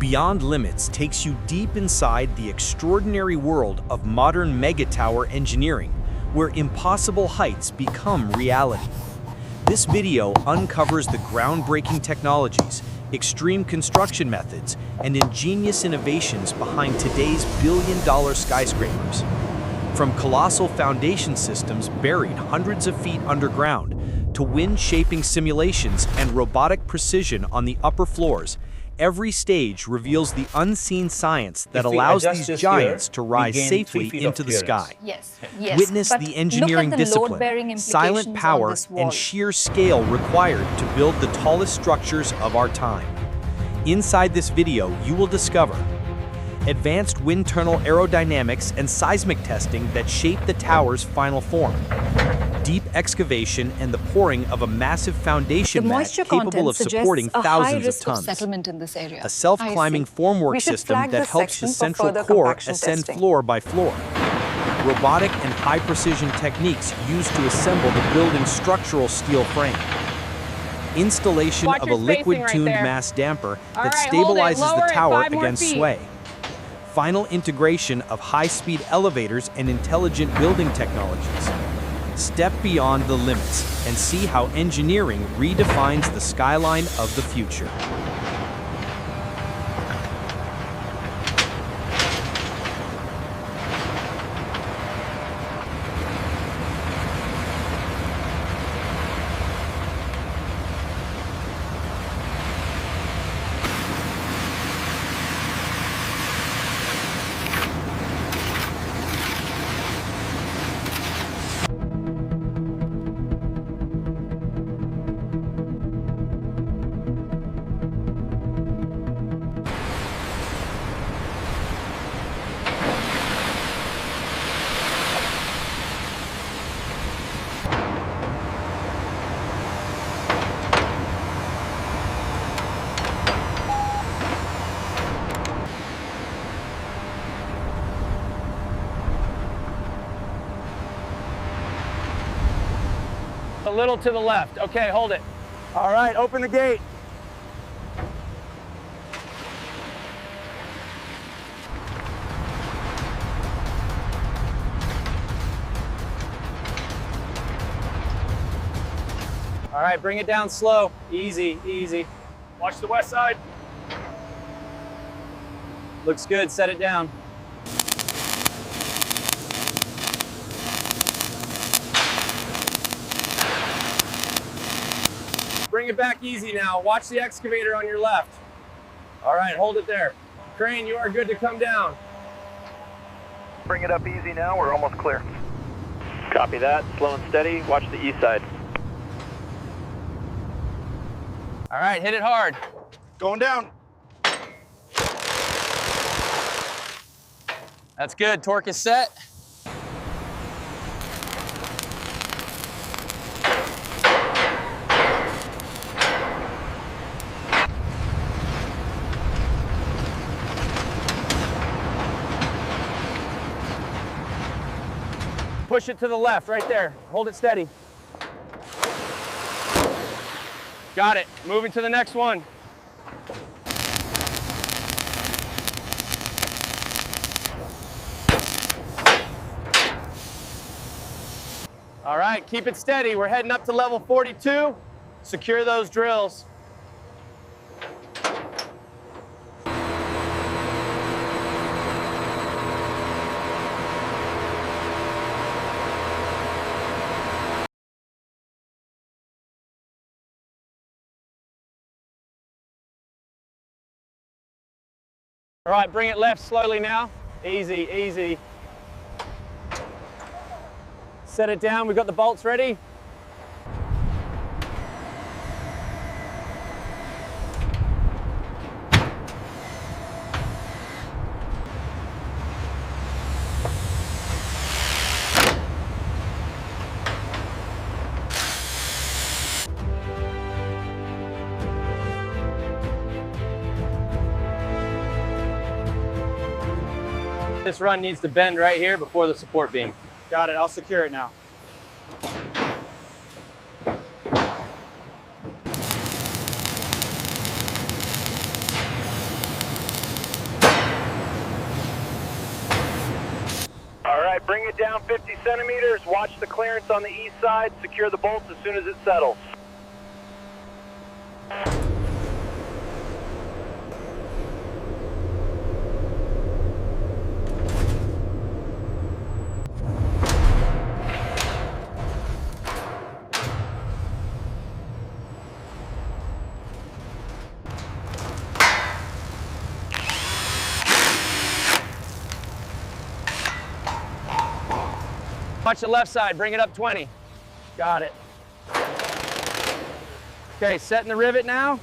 Beyond Limits takes you deep inside the extraordinary world of modern megatower engineering, where impossible heights become reality. This video uncovers the groundbreaking technologies, extreme construction methods, and ingenious innovations behind today's billion-dollar skyscrapers. From colossal foundation systems buried hundreds of feet underground, to wind-shaping simulations and robotic precision on the upper floors, every stage reveals the unseen science that allows these giants to rise safely into the sky. Yes. Witness But the engineering look at the discipline, load-bearing silent implications power, on this wall. and sheer scale required to build the tallest structures of our time. Inside this video, you will discover advanced wind tunnel aerodynamics and seismic testing that shape the tower's final form, deep excavation and the pouring of a massive foundation mat capable of supporting thousands of tons, settlement in this area. a self-climbing formwork system that helps the central core ascend floor by floor, robotic and high-precision techniques used to assemble the building's structural steel frame, installation of a liquid-tuned mass damper that stabilizes the tower against sway, final integration of high-speed elevators and intelligent building technologies. Step beyond the limits and see how engineering redefines the skyline of the future. A little to the left. Okay, hold it. All right, open the gate. All right, bring it down slow. Easy, easy. Watch the west side. Looks good, set it down. Bring it back easy now. Watch the excavator on your left. All right, hold it there. Crane, you are good to come down. Bring it up easy now, we're almost clear. Copy that, slow and steady, watch the east side. All right, hit it hard. Going down. That's good, torque is set. Push it to the left, right there. Hold it steady. Got it. Moving to the next one. All right, keep it steady. We're heading up to level 42. Secure those drills. All right, bring it left slowly now. Easy, easy. Set it down, we've got the bolts ready. This run needs to bend right here before the support beam. Got it, I'll secure it now. right, bring it down 50 centimeters. Watch the clearance on the east side. Secure the bolts as soon as it settles. Watch the left side, bring it up 20. Got it. Okay, setting the rivet now.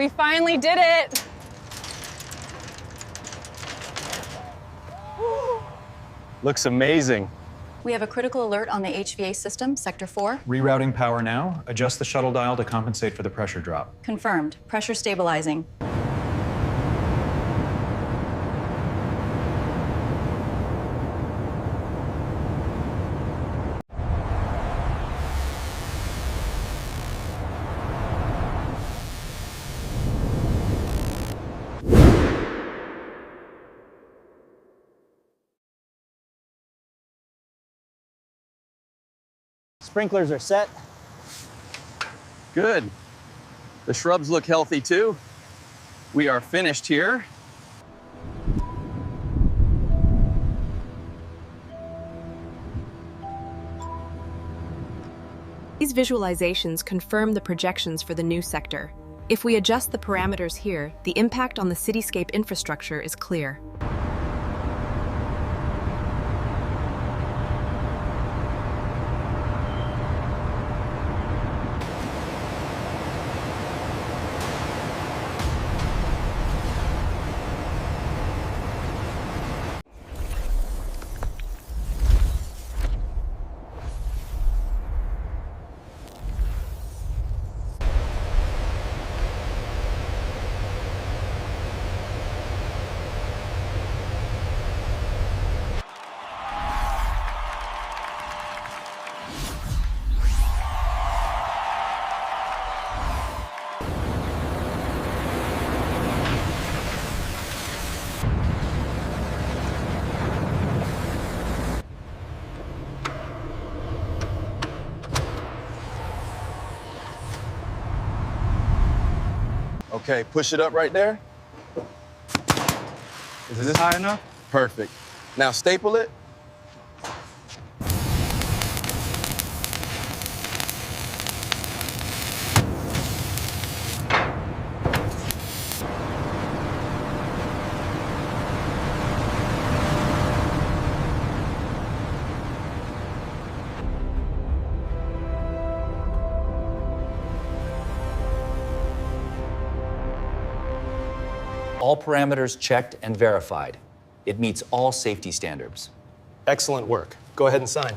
We finally did it! Looks amazing. We have a critical alert on the HVA system, Sector 4. Rerouting power now. Adjust the shuttle dial to compensate for the pressure drop. Confirmed. Pressure stabilizing. Sprinklers are set. Good. The shrubs look healthy too. We are finished here. These visualizations confirm the projections for the new sector. If we adjust the parameters here, the impact on the cityscape infrastructure is clear. Okay, push it up right there. Is this high enough? Perfect. Now staple it. All parameters checked and verified. It meets all safety standards. Excellent work. Go ahead and sign.